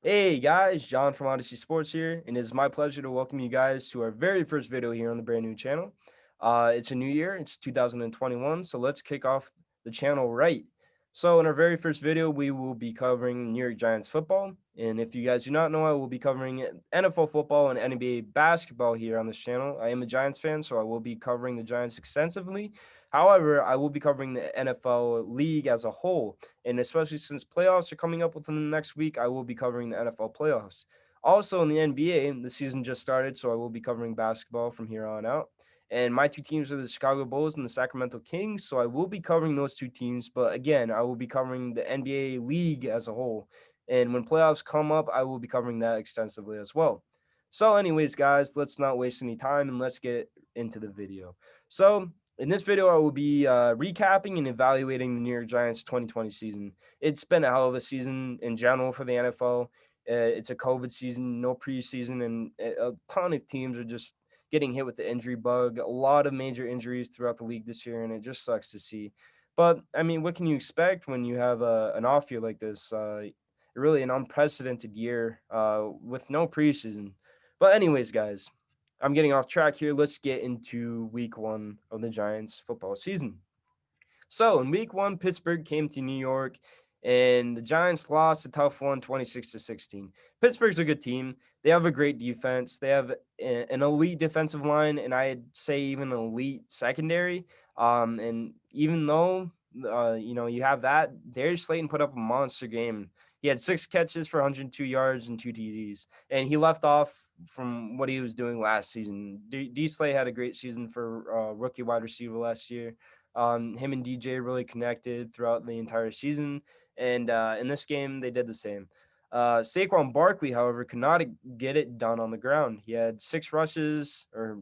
Hey guys, John from Odyssey Sports here, and it's my pleasure to welcome you guys to our very first video here on the brand new channel. It's a new year, it's 2021, so let's kick off the channel right. So, in our very first video, we will be covering New York Giants football, and if you guys do not know, I will be covering NFL football and NBA basketball here on this channel. I am a Giants fan, so I will be covering the Giants extensively. However, I will be covering the NFL league as a whole. And especially since playoffs are coming up within the next week, I will be covering the NFL playoffs. Also in the NBA, the season just started, so I will be covering basketball from here on out. And my two teams are the Chicago Bulls and the Sacramento Kings, so I will be covering those two teams. But again, I will be covering the NBA league as a whole. And when playoffs come up, I will be covering that extensively as well. So, anyways, guys, let's not waste any time and let's get into the video. So, in this video, I will be recapping and evaluating the New York Giants 2020 season. It's been a hell of a season in general for the NFL. It's a COVID season, no preseason, and a ton of teams are just getting hit with the injury bug. A lot of major injuries throughout the league this year, and it just sucks to see. But I mean, what can you expect when you have an off year like this? Really, an unprecedented year with no preseason. But anyways, guys, I'm getting off track here. Let's get into week one of the Giants football season. So in week one, Pittsburgh came to New York and the Giants lost a tough one, 26-16. Pittsburgh's a good team. They have a great defense. They have an elite defensive line, and I'd say even an elite secondary. And even though you have that, Darius Slayton put up a monster game. He had 6 catches for 102 yards and 2 TDs, and he left off from what he was doing last season. D Slay had a great season for rookie wide receiver last year. Him and DJ really connected throughout the entire season, and in this game they did the same. Saquon Barkley, however, could not get it done on the ground. He had 6 rushes, or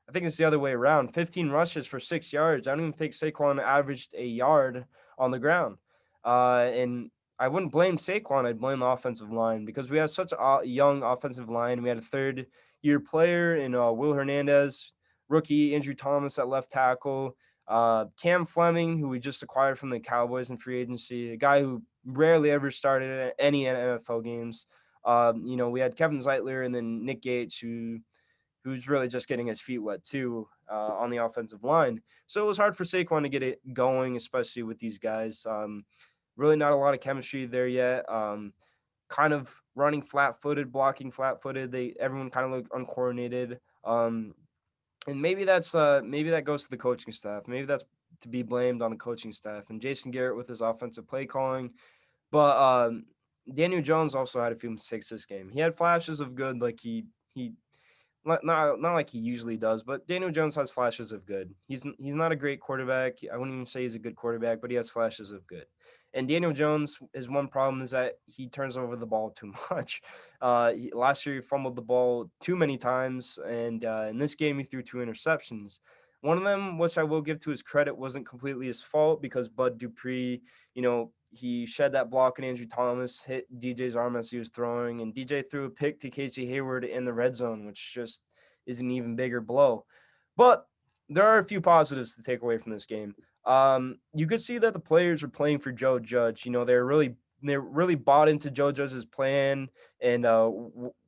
I think it's the other way around, 15 rushes for 6 yards. I don't even think Saquon averaged a yard on the ground. And I wouldn't blame Saquon. I'd blame the offensive line because we have such a young offensive line. We had a third-year player in Will Hernandez, rookie Andrew Thomas at left tackle, Cam Fleming, who we just acquired from the Cowboys in free agency, a guy who rarely ever started at any NFL games. We had Kevin Zeitler and then Nick Gates, who's really just getting his feet wet too on the offensive line. So it was hard for Saquon to get it going, especially with these guys. Really not a lot of chemistry there yet. Kind of running flat-footed, blocking flat-footed. Everyone kind of looked uncoordinated. And maybe that goes to the coaching staff. Maybe that's to be blamed on the coaching staff and Jason Garrett with his offensive play calling. But Daniel Jones also had a few mistakes this game. He had flashes of good, like he not like he usually does, but Daniel Jones has flashes of good. He's not a great quarterback. I wouldn't even say he's a good quarterback, but he has flashes of good. And Daniel Jones, his one problem is that he turns over the ball too much. Last year he fumbled the ball too many times, and in this game he threw 2 interceptions. One of them, which I will give to his credit, wasn't completely his fault because Bud Dupree, he shed that block and Andrew Thomas hit DJ's arm as he was throwing, and DJ threw a pick to Casey Hayward in the red zone, which just is an even bigger blow. But there are a few positives to take away from this game. You could see that the players are playing for Joe Judge. They're really bought into Joe Judge's plan and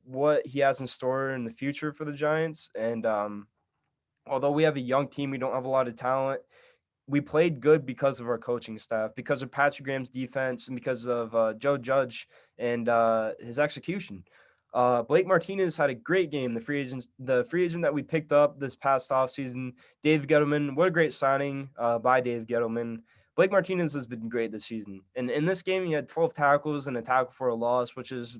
what he has in store in the future for the Giants. And although we have a young team, we don't have a lot of talent. We played good because of our coaching staff, because of Patrick Graham's defense, and because of Joe Judge and his execution. Blake Martinez had a great game. The free agent that we picked up this past offseason, Dave Gettleman. What a great signing by Dave Gettleman. Blake Martinez has been great this season, and in this game he had 12 tackles and a tackle for a loss, which is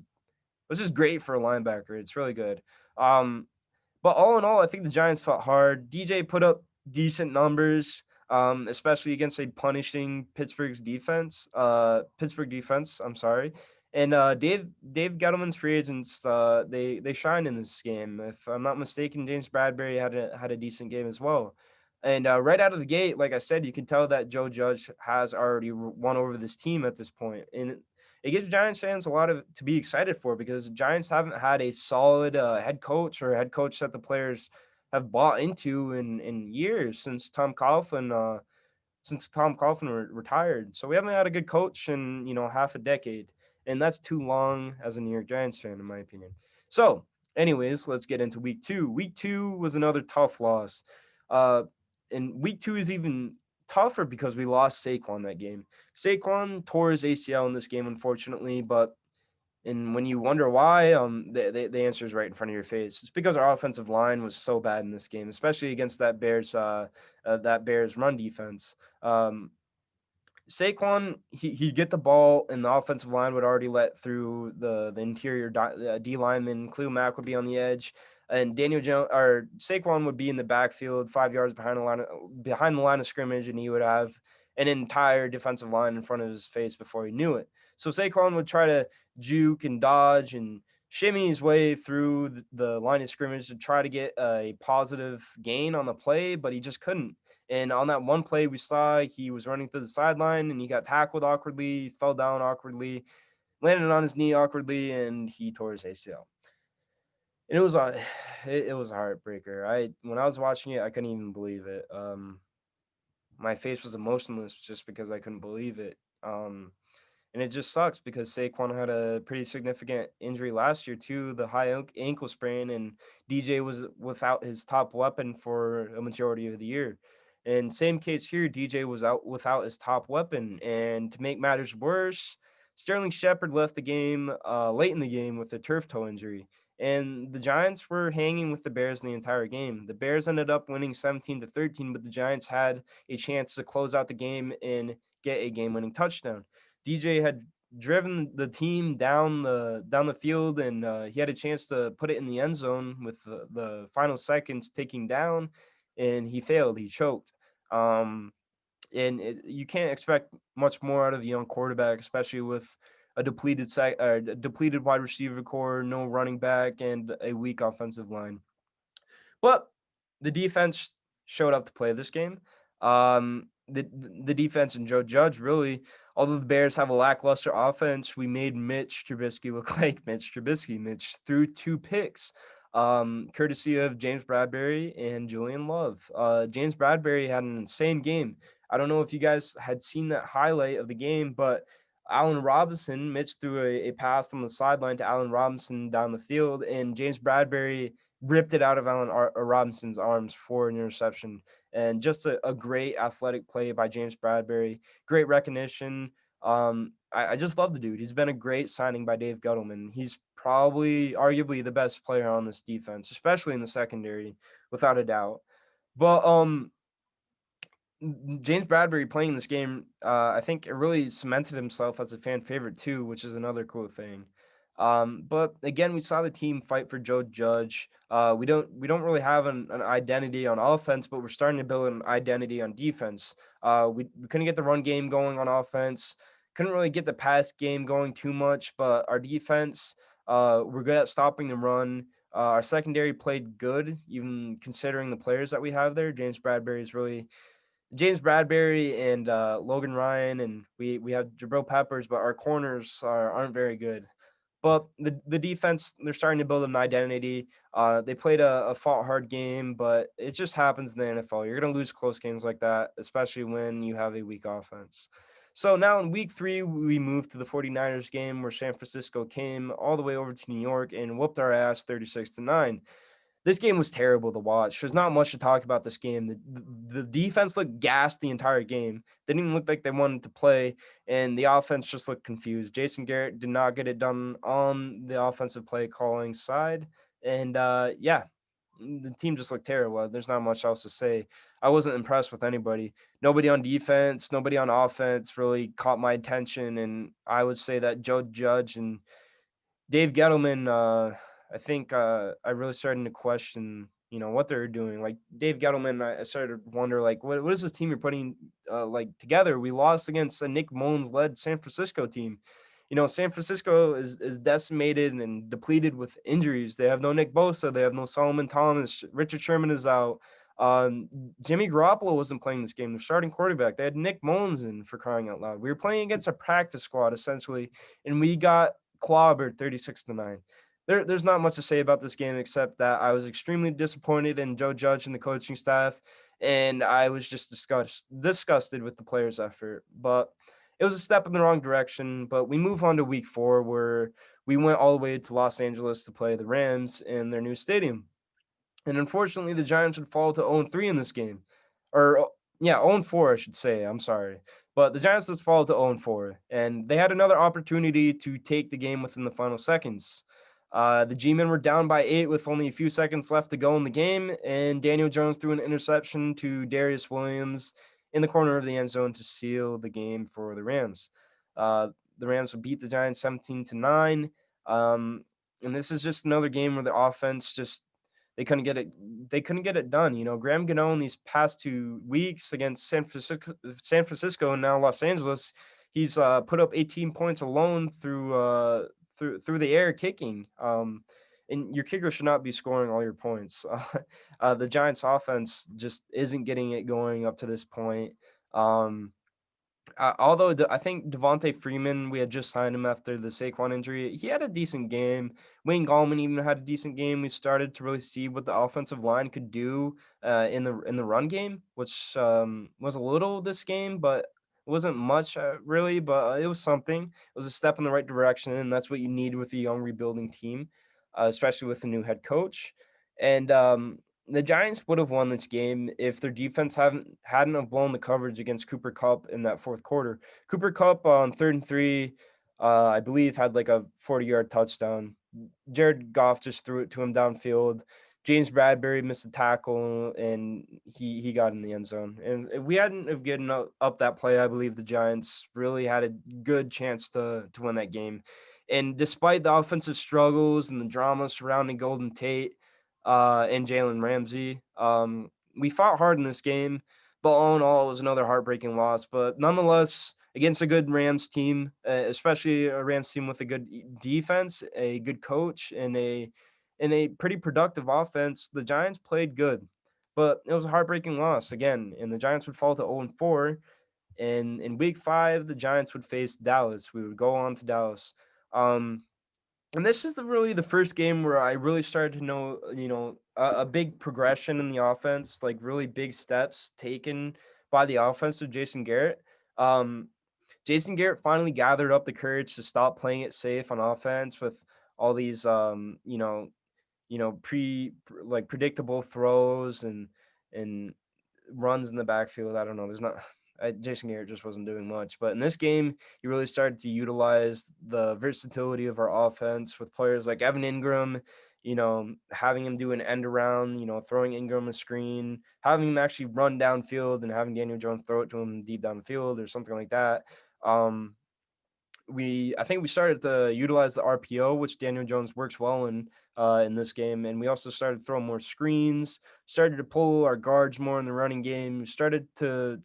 great for a linebacker. It's really good. Um, but all in all, I think the Giants fought hard. DJ put up decent numbers, especially against a punishing Pittsburgh defense. I'm sorry. And Dave Gettleman's free agents, they shined in this game. If I'm not mistaken, James Bradbury had a decent game as well. And right out of the gate, like I said, you can tell that Joe Judge has already won over this team at this point, and it gives Giants fans a lot of to be excited for because the Giants haven't had a solid head coach or head coach that the players have bought into in years since Tom Coughlin retired. So we haven't had a good coach in half a decade. and that's too long as a New York Giants fan, in my opinion. So, anyways, let's get into week two. Week two was another tough loss. Uh, and week two is even tougher because we lost Saquon that game. Saquon tore his ACL in this game, unfortunately, but and when you wonder why, the answer is right in front of your face. It's because our offensive line was so bad in this game, especially against that Bears run defense. Saquon, he'd get the ball, and the offensive line would already let through the interior D lineman. Khalil Mack would be on the edge, and Daniel Jones or Saquon would be in the backfield, 5 yards behind the line of scrimmage, and he would have an entire defensive line in front of his face before he knew it. So Saquon would try to juke and dodge and shimmy his way through the line of scrimmage to try to get a positive gain on the play, but he just couldn't. And on that one play, we saw he was running through the sideline and he got tackled awkwardly, fell down awkwardly, landed on his knee awkwardly, and he tore his ACL. And it was a it was a heartbreaker. When I was watching it, I couldn't even believe it. My face was emotionless just because I couldn't believe it. And it just sucks because Saquon had a pretty significant injury last year too, the high ankle sprain, and DJ was without his top weapon for a majority of the year. And same case here, DJ was out without his top weapon. And to make matters worse, Sterling Shepard left the game late in the game with a turf toe injury. And the Giants were hanging with the Bears the entire game. The Bears ended up winning 17-13, but the Giants had a chance to close out the game and get a game-winning touchdown. DJ had driven the team down the field, and he had a chance to put it in the end zone with the final seconds ticking down, and he failed. He choked. Um, you can't expect much more out of a young quarterback, especially with a depleted wide receiver core, no running back, and a weak offensive line. But the defense showed up to play this game. The defense and Joe Judge really, although the Bears have a lackluster offense, we made Mitch Trubisky look like Mitch Trubisky. Mitch threw two picks, courtesy of James Bradbury and Julian Love. James Bradbury had an insane game. I don't know if you guys had seen that highlight of the game, but Allen Robinson, Mitch threw a pass on the sideline to Allen Robinson down the field, and James Bradbury ripped it out of Robinson's arms for an interception. And just a great athletic play by James Bradbury. Great recognition. I just love the dude. He's been a great signing by Dave Gettleman. He's probably, arguably, the best player on this defense, especially in the secondary, without a doubt. But James Bradbury playing this game, I think it really cemented himself as a fan favorite too, which is another cool thing. But again, we saw the team fight for Joe Judge. We don't really have an identity on offense, but we're starting to build an identity on defense. We couldn't get the run game going on offense. Couldn't really get the pass game going too much, but our defense, we're good at stopping the run. Our secondary played good, even considering the players that we have there. James Bradbury and Logan Ryan, and we have Jabril Peppers, but our corners aren't very good. But the defense, they're starting to build an identity. They played a fought hard game, but it just happens in the NFL. You're going to lose close games like that, especially when you have a weak offense. So now in week three, we moved to the 49ers game where San Francisco came all the way over to New York and whooped our ass 36-9. This game was terrible to watch. There's not much to talk about this game. The defense looked gassed the entire game. They didn't even look like they wanted to play, and the offense just looked confused. Jason Garrett did not get it done on the offensive play calling side, and yeah, the team just looked terrible. There's not much else to say. I wasn't impressed with anybody. Nobody on defense, nobody on offense really caught my attention, and I would say that Joe Judge and Dave Gettleman, I think I really started to question, what they're doing. Like Dave Gettleman, I started to wonder, like, what is this team you're putting like together? We lost against a Nick Mullins led San Francisco team. San Francisco is decimated and depleted with injuries. They have no Nick Bosa, they have no Solomon Thomas. Richard Sherman is out. Um, Jimmy Garoppolo wasn't playing this game. They're starting quarterback. They had Nick Mullins in, for crying out loud. We were playing against a practice squad essentially, and we got clobbered 36-9. There's not much to say about this game except that I was extremely disappointed in Joe Judge and the coaching staff, and I was just disgusted with the players' effort. But it was a step in the wrong direction. But we move on to week 4, where we went all the way to Los Angeles to play the Rams in their new stadium. And unfortunately, the Giants would fall to 0-3 in this game. Or, yeah, 0-4, I should say. I'm sorry. But the Giants just fall to 0-4. And they had another opportunity to take the game within the final seconds. The G Men were down by 8 with only a few seconds left to go in the game. And Daniel Jones threw an interception to Darius Williams in the corner of the end zone to seal the game for the Rams. The Rams would beat the Giants 17-9. Um, and this is just another game where the offense just they couldn't get it. They couldn't get it done. You know, Graham Gano in these past 2 weeks against San Francisco, and now Los Angeles, he's put up 18 points alone through the air kicking. And your kicker should not be scoring all your points. The Giants' offense just isn't getting it going up to this point. Um, although I think Devontae Freeman, we had just signed him after the Saquon injury. He had a decent game. Wayne Gallman even had a decent game. We started to really see what the offensive line could do in the run game, which was a little this game, but it wasn't much really. But it was something. It was a step in the right direction, and that's what you need with a young rebuilding team, especially with a new head coach. And the Giants would have won this game if their defense hadn't have blown the coverage against Cooper Kupp in that fourth quarter. Cooper Kupp on 3rd and 3, I believe, had like a 40-yard touchdown. Jared Goff just threw it to him downfield. James Bradbury missed a tackle, and he got in the end zone. And if we hadn't have given up that play, I believe the Giants really had a good chance to win that game. And despite the offensive struggles and the drama surrounding Golden Tate and Jalen Ramsey, we fought hard in this game, but all in all, it was another heartbreaking loss. But nonetheless, against a good Rams team, especially a Rams team with a good defense, a good coach, and a pretty productive offense, the Giants played good. But it was a heartbreaking loss again, and the Giants would fall to 0-4. And in week 5, the Giants would face Dallas. We would go on to Dallas. Um, and this is really the first game where I really started to know, a big progression in the offense, like really big steps taken by the offense of Jason Garrett. Um, Jason Garrett finally gathered up the courage to stop playing it safe on offense with all these, like predictable throws and runs in the backfield. I don't know. Jason Garrett just wasn't doing much, but in this game, he really started to utilize the versatility of our offense with players like Evan Ingram. Having him do an end around, throwing Ingram a screen, having him actually run downfield, and having Daniel Jones throw it to him deep down the field or something like that. Um, I think we started to utilize the RPO, which Daniel Jones works well in this game, and we also started throwing more screens, started to pull our guards more in the running game, started to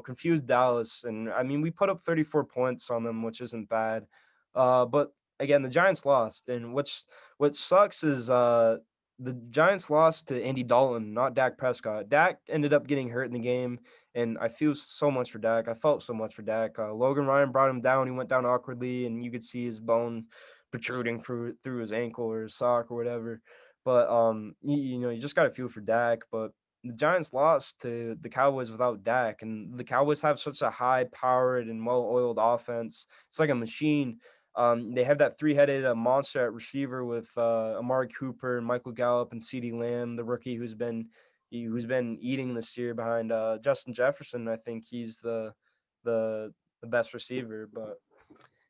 confuse Dallas, and I mean we put up 34 points on them, which isn't bad. But again, the Giants lost, and what sucks is the Giants lost to Andy Dalton, not Dak Prescott. Dak ended up getting hurt in the game, and I feel so much for Dak. I felt so much for Dak. Logan Ryan brought him down. He went down awkwardly, and you could see his bone protruding through his ankle or his sock or whatever. But you just got to feel for Dak. But the Giants lost to the Cowboys without Dak, and the Cowboys have such a high-powered and well-oiled offense. It's like a machine. They have that three-headed monster at receiver with Amari Cooper, Michael Gallup, and CeeDee Lamb, the rookie who's been eating this year behind Justin Jefferson. I think he's the the best receiver. But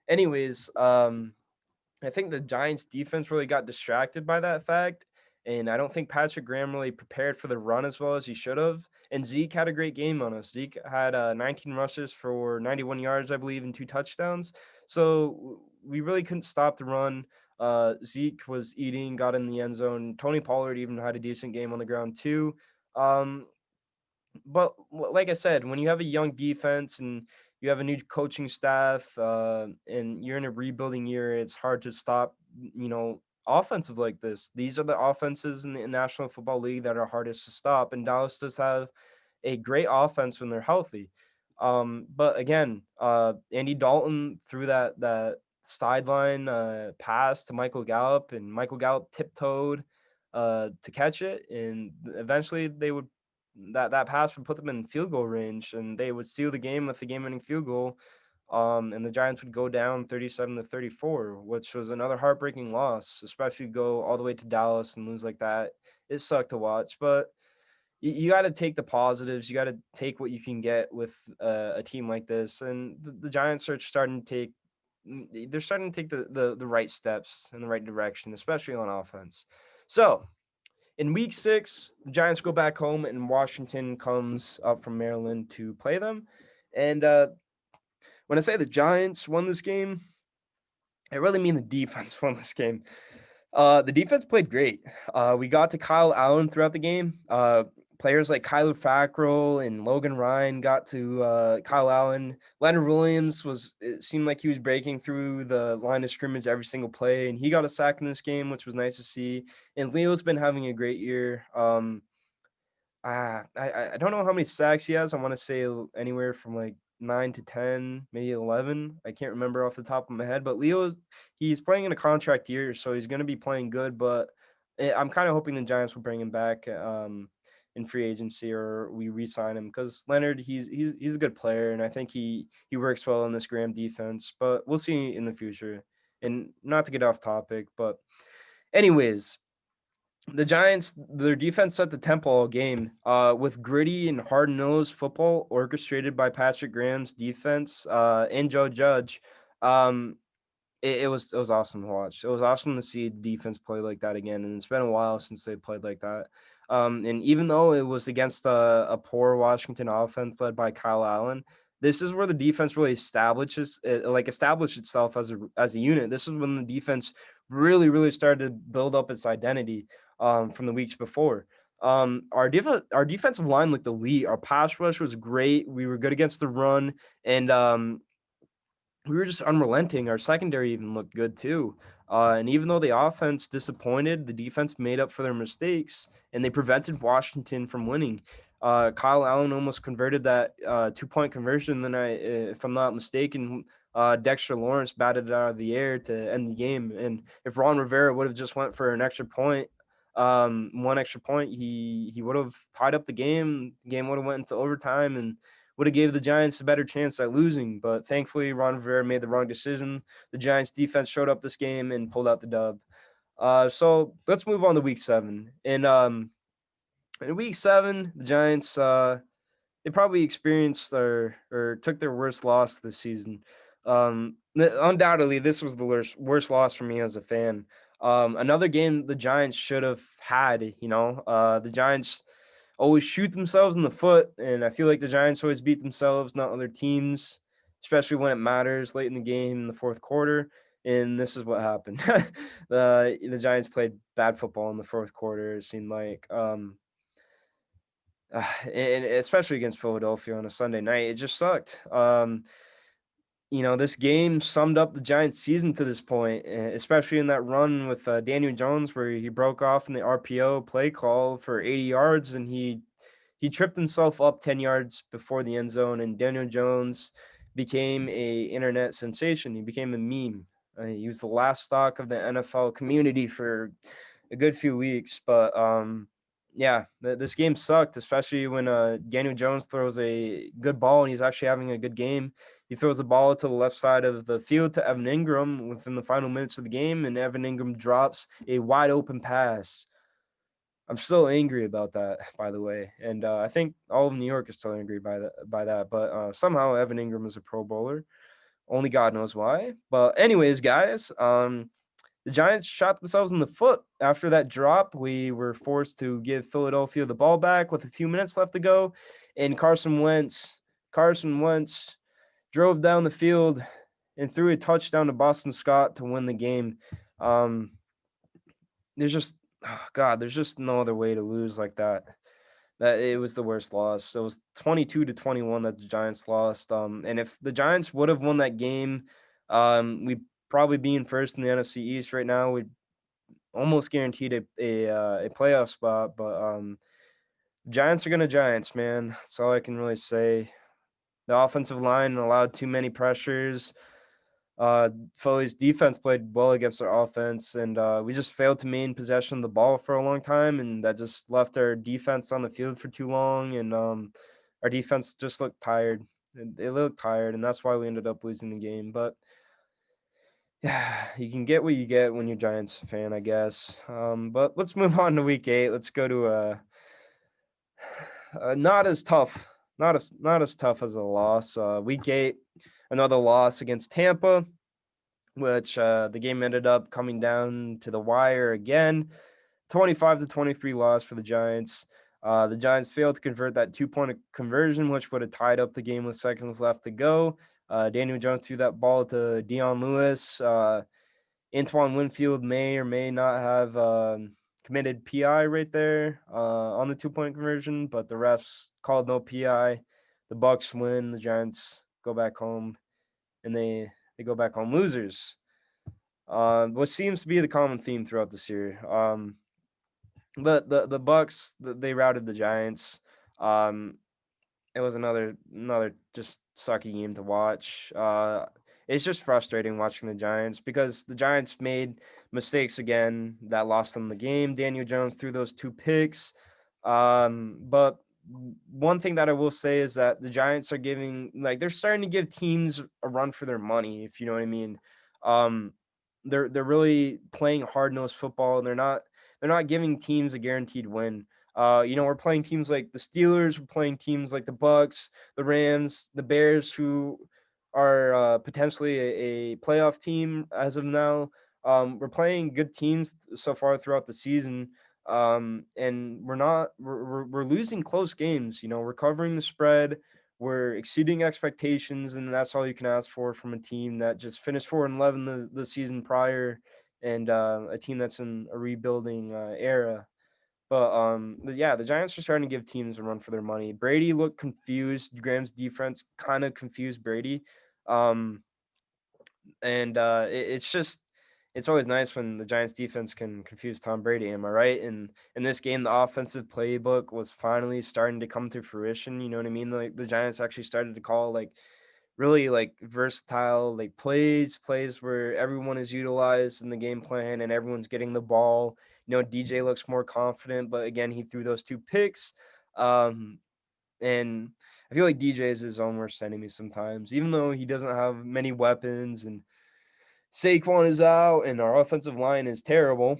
anyways, I think the Giants defense really got distracted by that fact. And I don't think Patrick Graham really prepared for the run as well as he should have. And Zeke had a great game on us. Zeke had 19 rushes for 91 yards, I believe, and 2 touchdowns. So we really couldn't stop the run. Zeke was eating, got in the end zone. Tony Pollard even had a decent game on the ground too. Um, but like I said, when you have a young defense and you have a new coaching staff, and you're in a rebuilding year, it's hard to stop, offensive like this. These are the offenses in the National Football League that are hardest to stop, and Dallas does have a great offense when they're healthy. But again, Andy Dalton threw that sideline pass to Michael Gallup, and Michael Gallup tiptoed to catch it, and eventually they would that pass would put them in field goal range, and they would steal the game with the game-winning field goal. And the Giants would go down 37-34, which was another heartbreaking loss, especially go all the way to Dallas and lose like that. It sucked to watch, but you got to take the positives. You got to take what you can get with a team like this, and the Giants are starting to take. They're starting to take the right steps in the right direction, especially on offense. So in week 6, the Giants go back home, and Washington comes up from Maryland to play them. And when I say the Giants won this game, I really mean the defense won this game. The defense played great. We got to Kyle Allen throughout the game. Players like Kyler Fackrell and Logan Ryan got to Kyle Allen. Leonard Williams it seemed like he was breaking through the line of scrimmage every single play, and he got a sack in this game, which was nice to see. And Leo's been having a great year. I don't know how many sacks he has. I want to say anywhere from like 9 to 10, maybe 11. I can't remember off the top of my head. But he's playing in a contract year, so he's going to be playing good. But I'm kind of hoping the Giants will bring him back in free agency, or we re-sign him, because Leonard, he's a good player, and I think he works well in this Graham defense. But we'll see in the future. And not to get off topic, but anyways, the Giants, their defense set the tempo all game with gritty and hard-nosed football orchestrated by Patrick Graham's defense and Joe Judge. Um, it was awesome to watch. It was awesome to see the defense play like that again, and it's been a while since they played like that. And even though it was against a poor Washington offense led by Kyle Allen, this is where the defense really established itself as a unit. This is when the defense really started to build up its identity from the weeks before. Our defensive line looked elite. Our pass rush was great. We were good against the run, and we were just unrelenting. Our secondary even looked good too. And even though the offense disappointed, the defense made up for their mistakes, and they prevented Washington from winning. Kyle Allen almost converted that 2-point conversion. Then if I'm not mistaken, Dexter Lawrence batted it out of the air to end the game. And if Ron Rivera would have just went for an extra point, one extra point, he would have tied up the game. The game would have went into overtime, and would have gave the Giants a better chance at losing. But thankfully, Ron Rivera made the wrong decision. The Giants defense showed up this game and pulled out the dub. So let's move on to week 7. And in week 7, the Giants they probably experienced or took their worst loss this season. Undoubtedly, this was the worst loss for me as a fan. Another game the Giants should have had. The Giants always shoot themselves in the foot, and I feel like the Giants always beat themselves, not other teams, especially when it matters late in the game in the fourth quarter. And this is what happened. The Giants played bad football in the fourth quarter. It seemed like, and especially against Philadelphia on a Sunday night, it just sucked. This game summed up the Giants' season to this point, especially in that run with Daniel Jones, where he broke off in the RPO play call for 80 yards, and he tripped himself up 10 yards before the end zone, and Daniel Jones became a internet sensation. He became a meme. He was the last stock of the NFL community for a good few weeks, but yeah, this game sucked, especially when Daniel Jones throws a good ball and he's actually having a good game. He throws the ball to the left side of the field to Evan Ingram within the final minutes of the game, and Evan Ingram drops a wide open pass. I'm still angry about that, by the way, and I think all of New York is still angry by that. But somehow Evan Ingram is a Pro Bowler. Only God knows why. But anyways, guys, the Giants shot themselves in the foot after that drop. We were forced to give Philadelphia the ball back with a few minutes left to go, and Carson Wentz drove down the field and threw a touchdown to Boston Scott to win the game. There's just there's just no other way to lose like that. That it was the worst loss. It was 22-21 that the Giants lost. And if the Giants would have won that game, we'd probably be in first in the NFC East right now. We'd almost guaranteed a playoff spot. But Giants are gonna Giants, man. That's all I can really say. The offensive line allowed too many pressures. Philly's defense played well against our offense, and we just failed to maintain possession of the ball for a long time, and that just left our defense on the field for too long, and our defense just looked tired. They looked tired, and that's why we ended up losing the game. But yeah, you can get what you get when you're Giants fan, I guess. But let's move on to week 8. Let's go to not as tough, not as tough as a loss. Week 8, another loss against Tampa, which the game ended up coming down to the wire again. 25-23 loss for the Giants. The Giants failed to convert that 2-point conversion, which would have tied up the game with seconds left to go. Daniel Jones threw that ball to Dion Lewis. Antoine Winfield may or may not have committed PI right there on the 2-point conversion, but the refs called no PI. The Bucks win. The Giants go back home, and they go back home losers. What seems to be the common theme throughout this year. But the Bucks, they routed the Giants. Um, it was another just sucky game to watch. It's just frustrating watching the Giants because the Giants made mistakes again that lost them the game. Daniel Jones threw those 2 picks. But one thing that I will say is that the Giants are giving, like, they're starting to give teams a run for their money, if you know what I mean. Um, they're really playing hard nosed football, and they're not giving teams a guaranteed win. We're playing teams like the Steelers, we're playing teams like the Bucks, the Rams, the Bears, who are potentially a playoff team as of now. We're playing good teams so far throughout the season, and we're losing close games. We're covering the spread, we're exceeding expectations, and that's all you can ask for from a team that just finished 4-11 the season prior, and a team that's in a rebuilding era. But yeah, the Giants are starting to give teams a run for their money. Brady looked confused. Graham's defense kind of confused Brady. Um, and it's always nice when the Giants defense can confuse Tom Brady, am I right? And in this game, the offensive playbook was finally starting to come to fruition. You know what I mean? Like, the Giants actually started to call, like, really, like, versatile, like, plays where everyone is utilized in the game plan and everyone's getting the ball. DJ looks more confident, but again, he threw those 2 picks. Um, and I feel like DJ is his own worst enemy sometimes, even though he doesn't have many weapons and Saquon is out and our offensive line is terrible.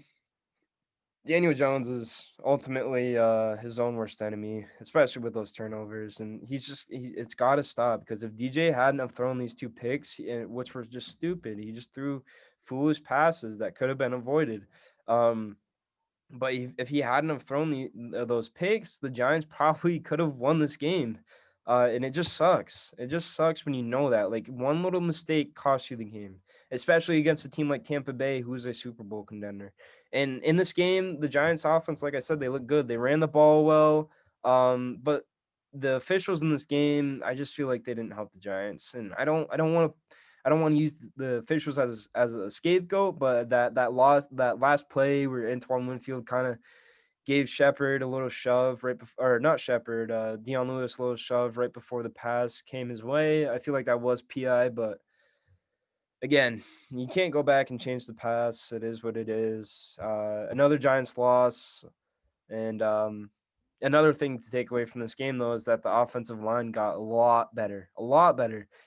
Daniel Jones is ultimately his own worst enemy, especially with those turnovers. And it's got to stop, because if DJ hadn't have thrown these 2 picks, which were just stupid, he just threw foolish passes that could have been avoided. Um, but if he hadn't have thrown those picks, the Giants probably could have won this game. And it just sucks. It just sucks when you know that. Like, one little mistake costs you the game, especially against a team like Tampa Bay, who's a Super Bowl contender. And in this game, the Giants offense, like I said, they look good. They ran the ball well. But the officials in this game, I just feel like they didn't help the Giants. And I don't want to use the officials as a scapegoat, but that last play where Antoine Winfield kind of gave Shepard a little shove right before, or not Shepard, Dion Lewis a little shove right before the pass came his way. I feel like that was PI, but again, you can't go back and change the pass. It is what it is. Another Giants loss. And another thing to take away from this game, though, is that the offensive line got a lot better.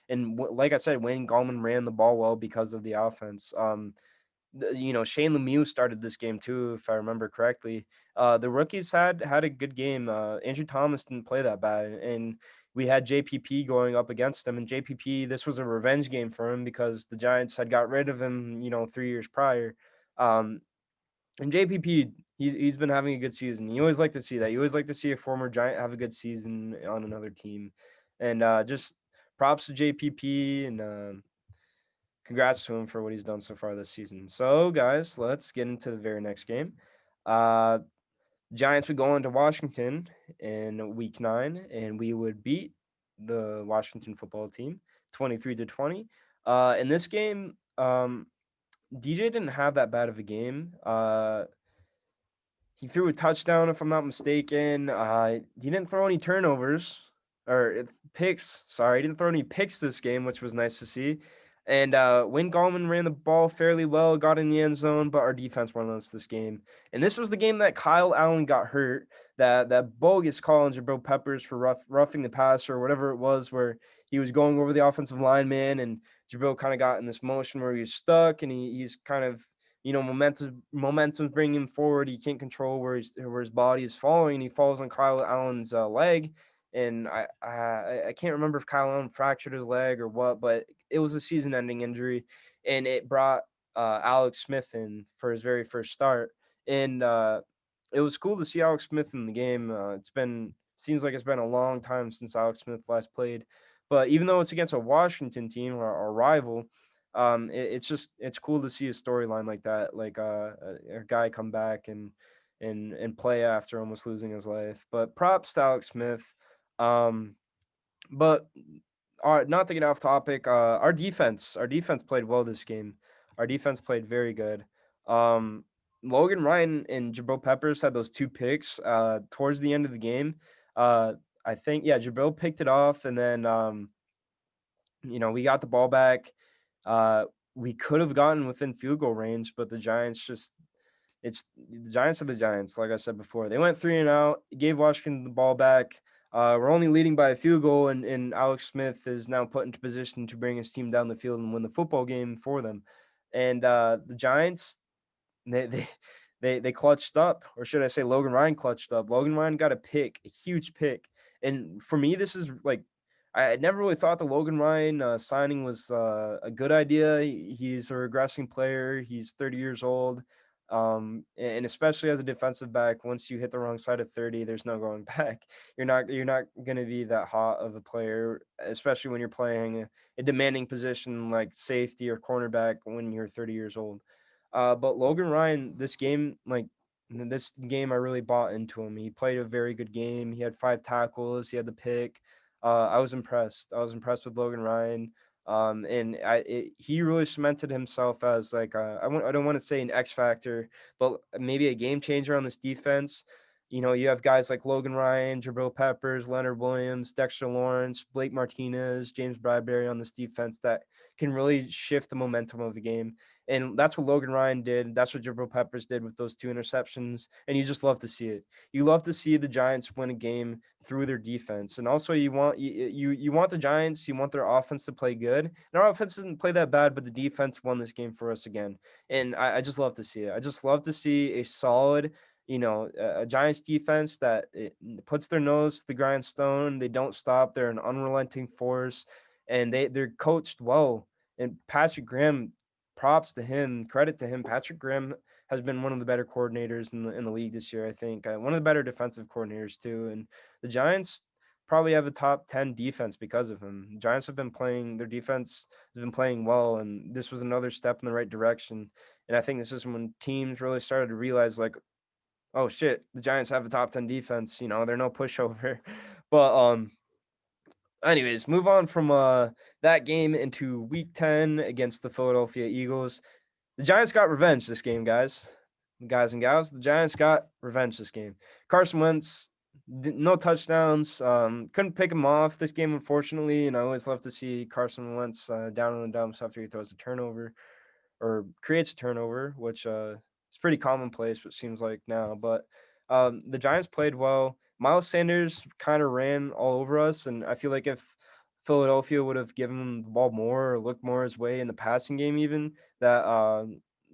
And like I said, Wayne Gallman ran the ball well because of the offense. Shane Lemieux started this game too, if I remember correctly. The rookies had a good game. Andrew Thomas didn't play that bad, and we had JPP going up against him. And JPP, this was a revenge game for him because the Giants had got rid of him, 3 years prior. Um, and JPP, he's been having a good season. You always like to see that. You always like to see a former Giant have a good season on another team. And just props to JPP, and congrats to him for what he's done so far this season. So, guys, let's get into the very next game. Uh, Giants would go into Washington in Week 9, and we would beat the Washington football team 23-20. In this game, DJ didn't have that bad of a game. He threw a touchdown, if I'm not mistaken. He didn't throw any turnovers or picks. Sorry, he didn't throw any picks this game, which was nice to see. And Wayne Gallman ran the ball fairly well, got in the end zone, but our defense won us this game. And this was the game that Kyle Allen got hurt. That bogus call on Jabril Peppers for roughing the passer or whatever it was, where he was going over the offensive lineman, and Jabril kind of got in this motion where he was stuck, and he's kind of, momentum's bringing him forward. He can't control where his body is falling. He falls on Kyle Allen's leg, and I can't remember if Kyle Allen fractured his leg or what, but it was a season-ending injury, and it brought Alex Smith in for his very first start, and it was cool to see Alex Smith in the game. Seems like it's been a long time since Alex Smith last played, but even though it's against a Washington team, our rival, it's cool to see a storyline like that, like a guy come back and play after almost losing his life. But props to Alex Smith. Um, but not to get off topic, our defense played well this game. Our defense played very good. Um, Logan Ryan and Jabril Peppers had those two picks towards the end of the game. Uh, I think yeah, Jabril picked it off, and then we got the ball back. Uh, we could have gotten within field goal range, but the Giants are the Giants. Like I said before, they went 3-and-out, gave Washington the ball back. We're only leading by a field goal, and Alex Smith is now put into position to bring his team down the field and win the football game for them. And the Giants, they they they clutched up, or should I say, Logan Ryan clutched up. Logan Ryan got a huge pick, and for me, this is like I never really thought the Logan Ryan signing was a good idea. He's a regressing player. He's 30 years old, and especially as a defensive back, once you hit the wrong side of 30, there's no going back. You're not going to be that hot of a player, especially when you're playing a demanding position like safety or cornerback when you're 30 years old. But Logan Ryan, this game, I really bought into him. He played a very good game. He had 5 tackles. He had the pick. I was impressed. I was impressed with Logan Ryan. He really cemented himself as like I don't want to say an X factor, but maybe a game changer on this defense. You have guys like Logan Ryan, Jabril Peppers, Leonard Williams, Dexter Lawrence, Blake Martinez, James Bradbury on this defense that can really shift the momentum of the game. And that's what Logan Ryan did. That's what Jabril Peppers did with those 2 interceptions. And you just love to see it. You love to see the Giants win a game through their defense. And also you want the Giants, you want their offense to play good. And our offense didn't play that bad, but the defense won this game for us again. And I just love to see it. I just love to see a solid, a Giants defense that it puts their nose to the grindstone. They don't stop. They're an unrelenting force, and they're coached well. And Patrick Graham, props to him, credit to him. Patrick Graham has been one of the better coordinators in the league this year. I think one of the better defensive coordinators too. And the Giants probably have a top 10 defense because of him. The Giants have been playing their defense has been playing well, and this was another step in the right direction. And I think this is when teams really started to realize like, oh shit, the Giants have a top 10 defense. They're no pushover. But anyways, move on from that game into week 10 against the Philadelphia Eagles. The Giants got revenge this game, guys and gals. The Giants got revenge this game. Carson Wentz, no touchdowns. Couldn't pick him off this game, unfortunately. And I always love to see Carson Wentz down in the dumps after he throws a turnover or creates a turnover, which is pretty commonplace, what seems like now. But the Giants played well. Miles Sanders kind of ran all over us, and I feel like if Philadelphia would have given him the ball more or looked more his way in the passing game, even that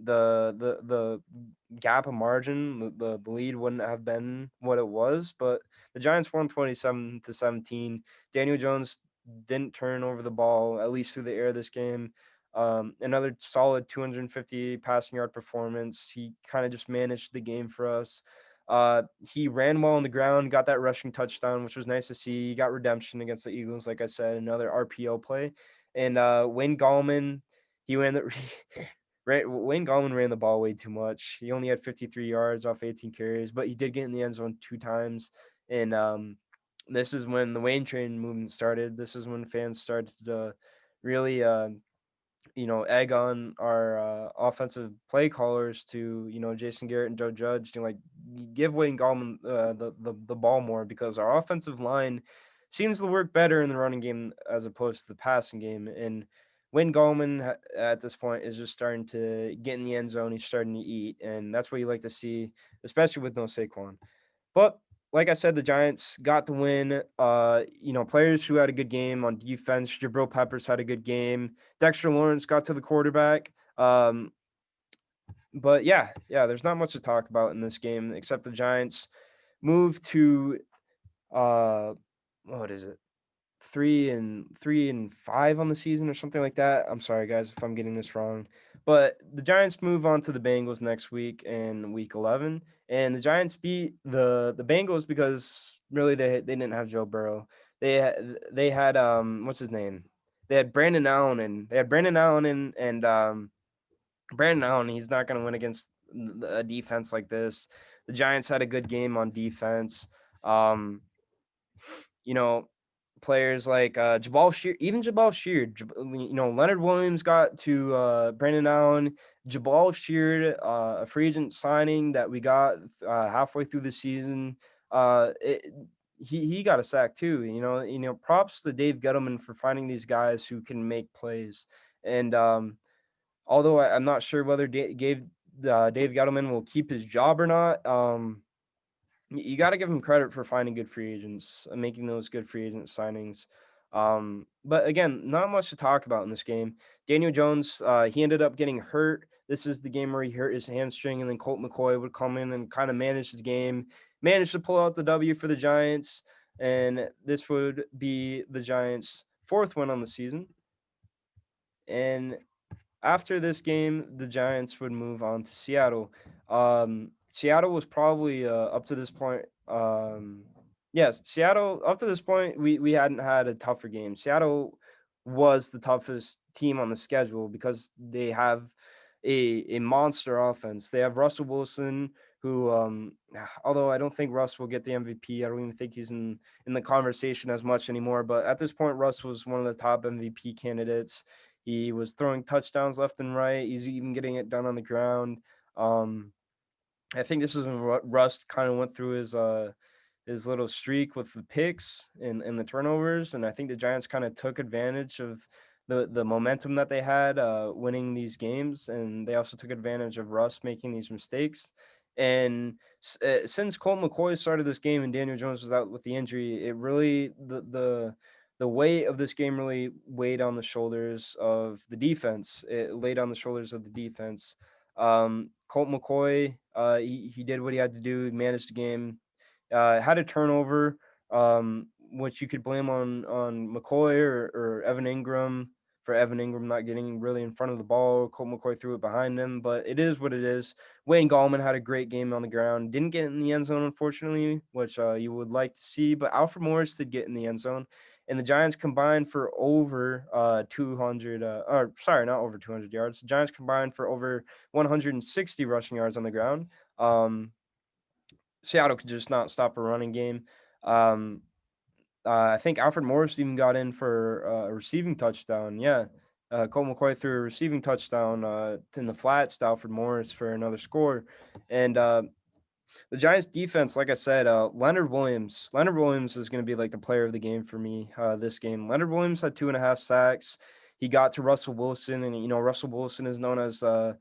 the gap of margin, the lead wouldn't have been what it was. But the Giants won 27-17. Daniel Jones didn't turn over the ball at least through the air this game. Another solid 250 passing yard performance. He kind of just managed the game for us. He ran well on the ground, got that rushing touchdown, which was nice to see. He got redemption against the Eagles, like I said, another RPO play. And Wayne Gallman, he ran the Wayne Gallman ran the ball way too much. He only had 53 yards off 18 carries, but he did get in the end zone 2 times. And this is when the Wayne train movement started. This is when fans started to really egg on our offensive play callers to, Jason Garrett and Joe Judge to like give Wayne Gallman the ball more, because our offensive line seems to work better in the running game as opposed to the passing game. And Wayne Gallman at this point is just starting to get in the end zone. He's starting to eat, and that's what you like to see, especially with no Saquon. But like I said, the Giants got the win. Players who had a good game on defense. Jabril Peppers had a good game. Dexter Lawrence got to the quarterback. But yeah, there's not much to talk about in this game except the Giants moved to uh, what is it? 3-5 on the season or something like that. I'm sorry guys if I'm getting this wrong. But the Giants move on to the Bengals next week in week 11, and the Giants beat the Bengals because really they didn't have Joe Burrow. They had what's his name? They had Brandon Allen and they had Brandon Allen and Brandon Allen. He's not going to win against a defense like this. The Giants had a good game on defense. Um, you know, players like Jabal Sheard, even Jabal Sheard, Leonard Williams got to Brandon Allen. Jabal Sheard, a free agent signing that we got halfway through the season. Uh, it, he got a sack too. Props to Dave Gettleman for finding these guys who can make plays. And although I'm not sure whether Dave Gettleman will keep his job or not. You got to give him credit for finding good free agents and making those good free agent signings. But again, not much to talk about in this game. Daniel Jones, he ended up getting hurt. This is the game where he hurt his hamstring, and then Colt McCoy would come in and kind of manage the game, manage to pull out the W for the Giants, and this would be the Giants' fourth win on the season. And after this game, the Giants would move on to Seattle. Seattle was probably up to this point. Yes, Seattle up to this point we hadn't had a tougher game. Seattle was the toughest team on the schedule because they have a monster offense. They have Russell Wilson, who although I don't think Russ will get the MVP. I don't even think he's in the conversation as much anymore. But at this point, Russ was one of the top MVP candidates. He was throwing touchdowns left and right. He's even getting it done on the ground. Um, I think this is when Rust kind of went through his little streak with the picks and the turnovers, and I think the Giants kind of took advantage of the momentum that they had winning these games, and they also took advantage of Russ making these mistakes. And since Colt McCoy started this game and Daniel Jones was out with the injury, it really the weight of this game really weighed on the shoulders of the defense. It laid on the shoulders of the defense. Colt McCoy, he did what he had to do. He managed the game. Had a turnover, which you could blame on McCoy or Evan Ingram for Evan Ingram not getting really in front of the ball. Colt McCoy threw it behind him, but it is what it is. Wayne Gallman had a great game on the ground. Didn't get in the end zone, unfortunately, which you would like to see, but Alfred Morris did get in the end zone. And the Giants combined for over 200, or sorry, not over 200 yards. The Giants combined for over 160 rushing yards on the ground. Seattle could just not stop a running game. Um, I think Alfred Morris even got in for a receiving touchdown. Yeah. Colt McCoy threw a receiving touchdown in the flats to Alfred Morris for another score. And the Giants defense, like I said, Leonard Williams. Leonard Williams is going to be like the player of the game for me this game. Leonard Williams had 2.5 sacks. He got to Russell Wilson, and Russell Wilson is known as a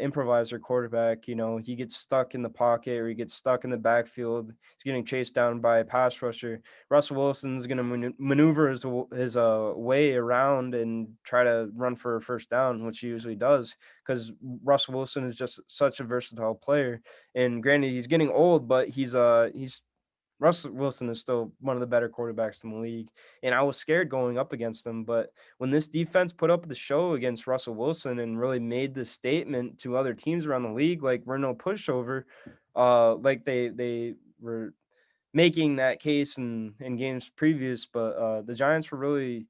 improviser quarterback. He gets stuck in the pocket or he gets stuck in the backfield. He's getting chased down by a pass rusher. Russell Wilson's going to maneuver his way around and try to run for a first down, which he usually does because Russell Wilson is just such a versatile player. And granted, he's getting old, but he's Russell Wilson is still one of the better quarterbacks in the league. And I was scared going up against him, but when this defense put up the show against Russell Wilson and really made the statement to other teams around the league, like we're no pushover, like they were making that case in games previous, but the Giants were really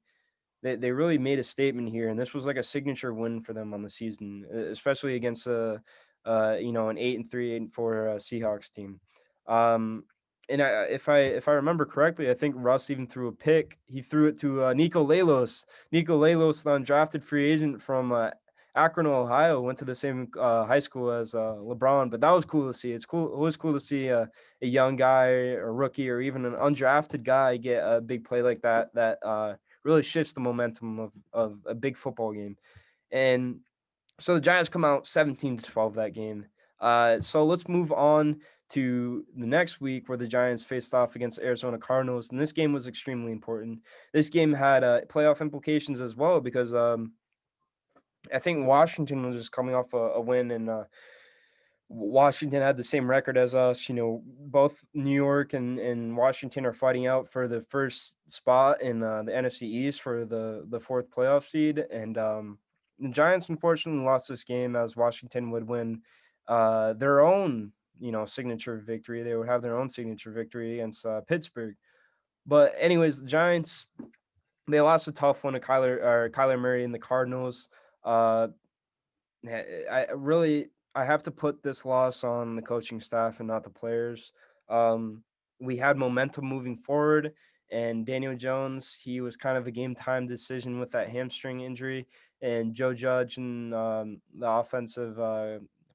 they really made a statement here, and this was like a signature win for them on the season, especially against an 8-3, 8-4 Seahawks team. Um, and if I remember correctly, I think Russ even threw a pick. He threw it to Nico Lalos. Nico Lalos, the undrafted free agent from Akron, Ohio, went to the same high school as LeBron. But that was cool to see. It's cool. It was cool to see a young guy, a rookie, or even an undrafted guy get a big play like that. That really shifts the momentum of a big football game. And so the Giants come out 17-12 that game. So let's move on to the next week where the Giants faced off against Arizona Cardinals, and this game was extremely important. This game had playoff implications as well because I think Washington was just coming off a win, and Washington had the same record as us. You know, both New York and Washington are fighting out for the first spot in the NFC East for the fourth playoff seed. And the Giants unfortunately lost this game as Washington would win their own, signature victory. They would have their own signature victory against Pittsburgh. But anyways, the Giants, they lost a tough one to Kyler Murray and the Cardinals. Uh, I really I have to put this loss on the coaching staff and not the players. Um, we had momentum moving forward, and Daniel Jones, he was kind of a game time decision with that hamstring injury, and Joe Judge and the offensive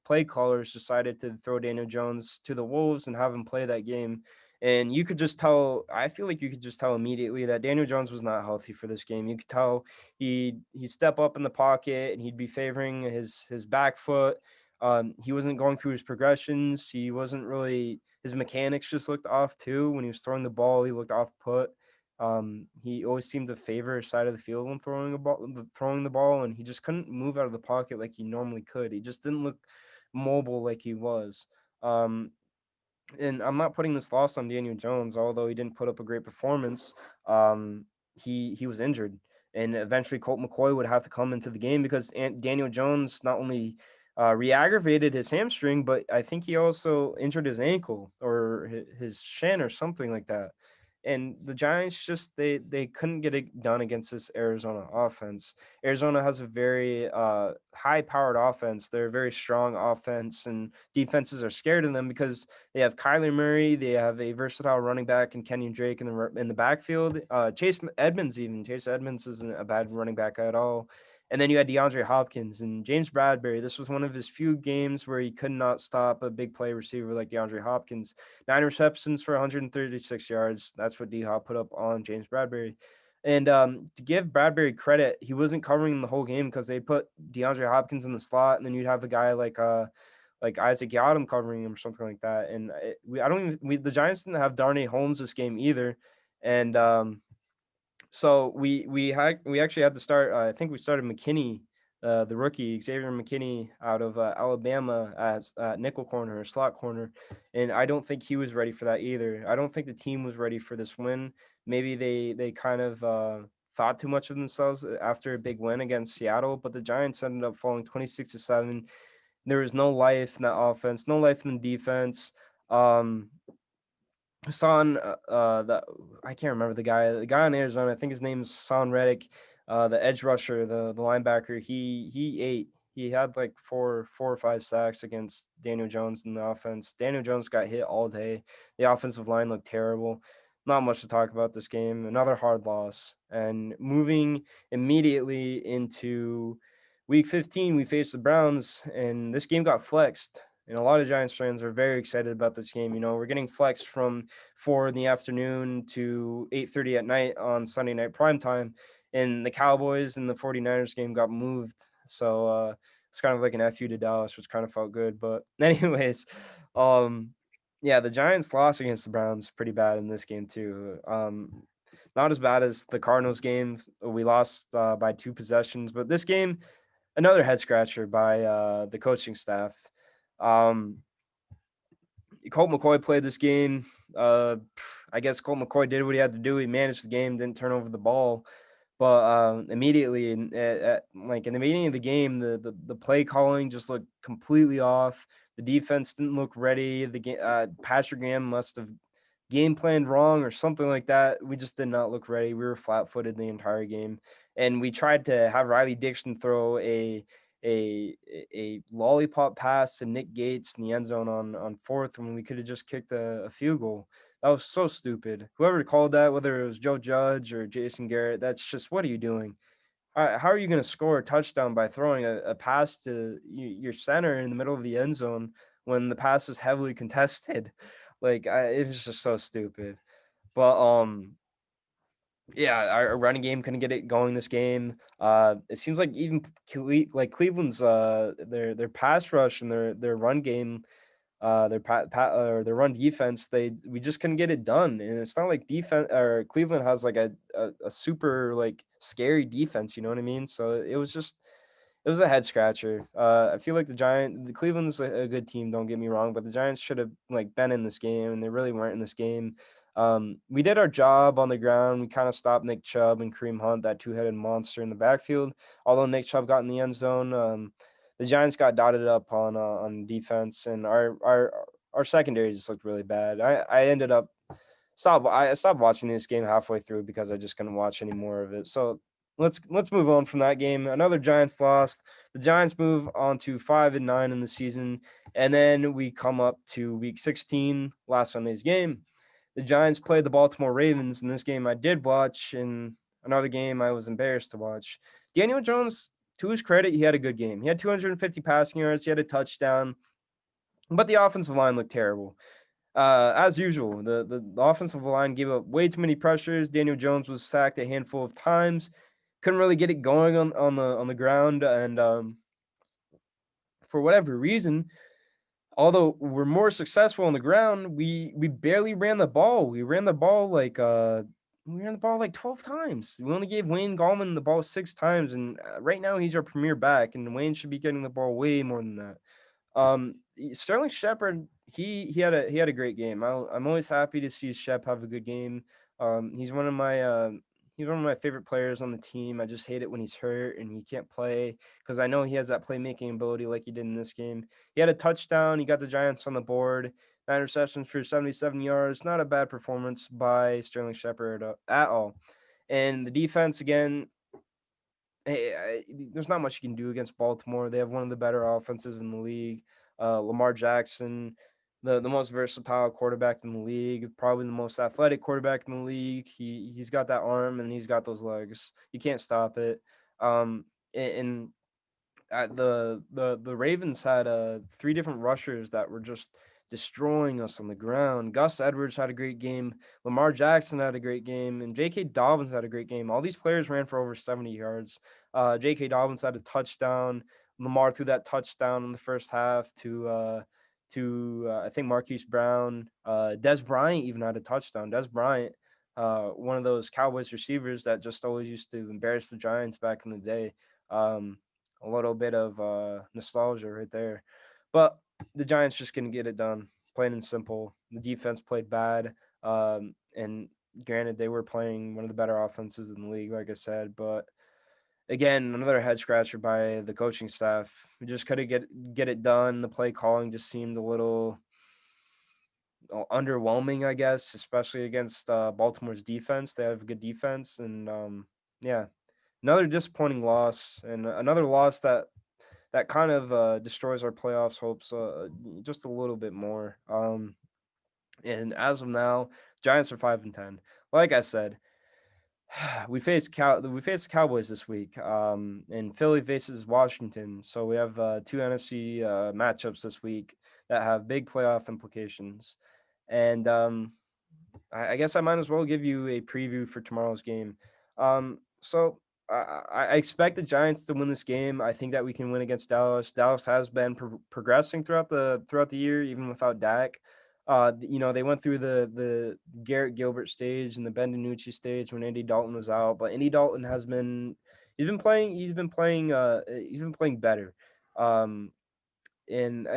play callers decided to throw Daniel Jones to the Wolves and have him play that game. And you could just tell, I feel like you could just tell immediately that Daniel Jones was not healthy for this game. You could tell he'd step up in the pocket and he'd be favoring his back foot. He wasn't going through his progressions. He wasn't really his mechanics just looked off too. When he was throwing the ball, he looked off put. He always seemed to favor his side of the field when throwing the ball, and he just couldn't move out of the pocket like he normally could. He just didn't look mobile like he was. Um, and I'm not putting this loss on Daniel Jones, although he didn't put up a great performance. Um, he was injured, and eventually Colt McCoy would have to come into the game because Daniel Jones not only re-aggravated his hamstring, but I think he also injured his ankle or his shin or something like that. And the Giants just they couldn't get it done against this Arizona offense. Arizona has a very high powered offense. They're a very strong offense, and defenses are scared of them because they have Kyler Murray. They have a versatile running back in Kenyon Drake in the backfield. Chase Edmonds isn't a bad running back at all. And then you had DeAndre Hopkins and James Bradbury. This was one of his few games where he could not stop a big play receiver like DeAndre Hopkins. 9 receptions for 136 yards. That's what D Hop put up on James Bradbury. And to give Bradbury credit, he wasn't covering the whole game because they put DeAndre Hopkins in the slot, and then you'd have a guy like Isaac Yadam covering him or something like that. And I don't even the Giants didn't have Darnay Holmes this game either, and so we actually had to start. I think we started McKinney, the rookie Xavier McKinney out of Alabama as nickel corner or slot corner, and I don't think he was ready for that either. I don't think the team was ready for this win. Maybe they kind of thought too much of themselves after a big win against Seattle, but the Giants ended up falling 26-7. There was no life in that offense, no life in the defense. Hassan, the I can't remember the guy in Arizona. I think his name's Son Reddick, the edge rusher, the linebacker. He ate. He had like four or five sacks against Daniel Jones in the offense. Daniel Jones got hit all day. The offensive line looked terrible. Not much to talk about this game. Another hard loss. And moving immediately into week 15, we faced the Browns, and this game got flexed. And a lot of Giants fans are very excited about this game. You know, we're getting flexed from 4 in the afternoon to 8:30 at night on Sunday night prime time. And the Cowboys and the 49ers game got moved. So it's kind of like an FU to Dallas, which kind of felt good. But anyways, um yeah, the Giants lost against the Browns pretty bad in this game too. Not as bad as the Cardinals game. We lost by 2 possessions, but this game, another head scratcher by the coaching staff. Um, Colt McCoy played this game. I guess Colt McCoy did what he had to do. He managed the game, didn't turn over the ball. But immediately, like in the beginning of the game, the play calling just looked completely off. The defense didn't look ready. The game, Patrick Graham must have game planned wrong or something like that. We just did not look ready. We were flat footed the entire game, and we tried to have Riley Dixon throw a a lollipop pass to Nick Gates in the end zone on fourth when we could have just kicked a field goal. That was so stupid. Whoever called that, whether it was Joe Judge or Jason Garrett, that's just what are you doing? How are you going to score a touchdown by throwing a pass to your center in the middle of the end zone when the pass is heavily contested? Like it was just so stupid. But Yeah, our running game couldn't get it going this game. It seems like even Cleveland's their pass rush and their run game, or their run defense, we just couldn't get it done. And it's not like defense or Cleveland has like a super like scary defense. You know what I mean? So it was a head scratcher. I feel like the Cleveland's a good team. Don't get me wrong, but the Giants should have like been in this game, and they really weren't in this game. We did our job on the ground. We kind of stopped Nick Chubb and Kareem Hunt, that two-headed monster in the backfield. Although Nick Chubb got in the end zone, the Giants got dotted up on defense, and our secondary just looked really bad. I ended up I stopped watching this game halfway through because I just couldn't watch any more of it. So let's move on from that game. Another Giants lost. The Giants move on to 5-9 in the season, and then we come up to Week 16, last Sunday's game. The Giants played the Baltimore Ravens. In this game, I did watch, and another game I was embarrassed to watch. Daniel Jones, to his credit, he had a good game. He had 250 passing yards. He had a touchdown, but the offensive line looked terrible. As usual, the offensive line gave up way too many pressures. Daniel Jones was sacked a handful of times. Couldn't really get it going on the ground, and for whatever reason, although we're more successful on the ground, we barely ran the ball. We ran the ball like 12 times. We only gave Wayne Gallman the ball 6 times, and right now he's our premier back, and Wayne should be getting the ball way more than that. Sterling Shepard, he had a great game. I'm always happy to see Shep have a good game. He's one of my he's one of my favorite players on the team. I just hate it when he's hurt and he can't play because I know he has that playmaking ability like he did in this game. He had a touchdown. He got the Giants on the board. 9 receptions for 77 yards. Not a bad performance by Sterling Shepard at all. And the defense again, there's not much you can do against Baltimore. They have one of the better offenses in the league. Lamar Jackson, the most versatile quarterback in the league, probably the most athletic quarterback in the league. He's got that arm and he's got those legs. You can't stop it. And the Ravens had three different rushers that were just destroying us on the ground. Gus Edwards had a great game. Lamar Jackson had a great game, and J.K. Dobbins had a great game. All these players ran for over 70 yards. J.K. Dobbins had a touchdown. Lamar threw that touchdown in the first half to I think Marquise Brown. Des Bryant even had a touchdown. Des Bryant, one of those Cowboys receivers that just always used to embarrass the Giants back in the day. Um, a little bit of nostalgia right there. But the Giants just couldn't get it done, plain and simple. The defense played bad. And granted, they were playing one of the better offenses in the league, like I said. But again, another head scratcher by the coaching staff. We just couldn't get it done. The play calling just seemed a little underwhelming, I guess, especially against Baltimore's defense. They have a good defense, and yeah, another disappointing loss, and another loss that kind of destroys our playoffs hopes just a little bit more. And as of now, Giants are 5-10. Like I said, we face the Cowboys this week, and Philly faces Washington. So we have two NFC matchups this week that have big playoff implications. And I guess I might as well give you a preview for tomorrow's game. So I expect the Giants to win this game. I think that we can win against Dallas. Dallas has been progressing throughout the year, even without Dak. They went through the Garrett Gilbert stage and the Ben DiNucci stage when Andy Dalton was out, but Andy Dalton has been he's been playing better. Um, and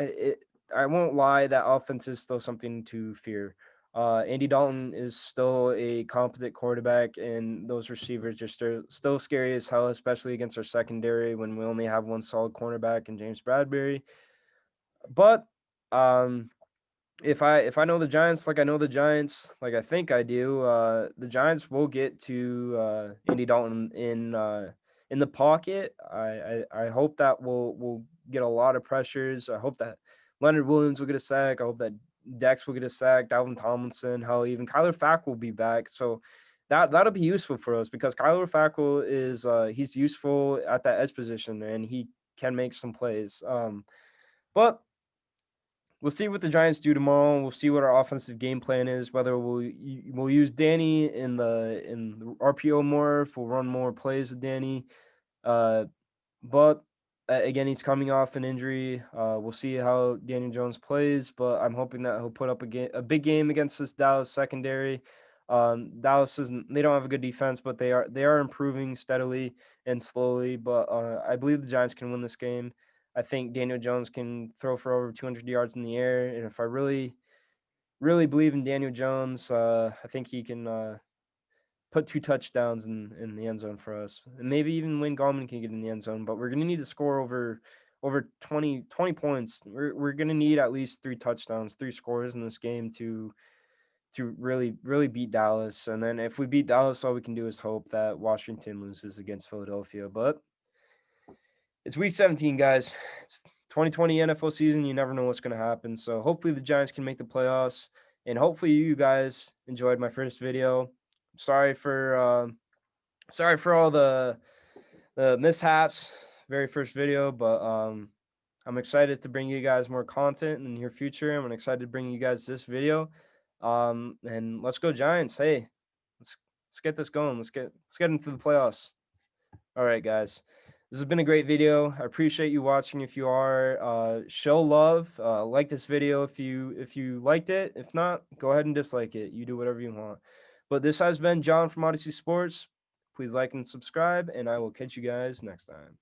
I won't lie, that offense is still something to fear. Andy Dalton is still a competent quarterback, and those receivers are still scary as hell, especially against our secondary when we only have one solid cornerback in James Bradbury. But um, if I know the Giants like I know the Giants, like I think I do, the Giants will get to Andy Dalton in the pocket. I hope that we'll get a lot of pressures. I hope that Leonard Williams will get a sack. I hope that Dex will get a sack. Dalvin Tomlinson, hell, even Kyler Fack will be back. So that'll be useful for us because Kyler Fackrell is he's useful at that edge position and he can make some plays. But we'll see what the Giants do tomorrow. We'll see what our offensive game plan is. Whether we'll use Danny in the RPO more, if we'll run more plays with Danny. Uh, but again, he's coming off an injury. We'll see how Daniel Jones plays, but I'm hoping that he'll put up a big game against this Dallas secondary. Dallas isn't they don't have a good defense, but they are improving steadily and slowly. But I believe the Giants can win this game. I think Daniel Jones can throw for over 200 yards in the air, and if I really believe in Daniel Jones, I think he can put 2 touchdowns in the end zone for us, and maybe even Wayne Gallman can get in the end zone. But we're gonna need to score over 20 points. We're gonna need at least 3 touchdowns, 3 scores in this game to really beat Dallas. And then if we beat Dallas, all we can do is hope that Washington loses against Philadelphia. But it's week 17, guys. It's 2020 NFL season. You never know what's going to happen. So hopefully the Giants can make the playoffs, and hopefully you guys enjoyed my first video. Sorry for sorry for all the mishaps. Very first video, but I'm excited to bring you guys more content in the near future. I'm excited to bring you guys this video. And let's go Giants. Hey, let's get this going. Let's get into the playoffs. All right, guys. This has been a great video. I appreciate you watching. If you are, show love. Like this video if you liked it. If not, go ahead and dislike it. You do whatever you want. But this has been John from Odyssey Sports. Please like and subscribe, and I will catch you guys next time.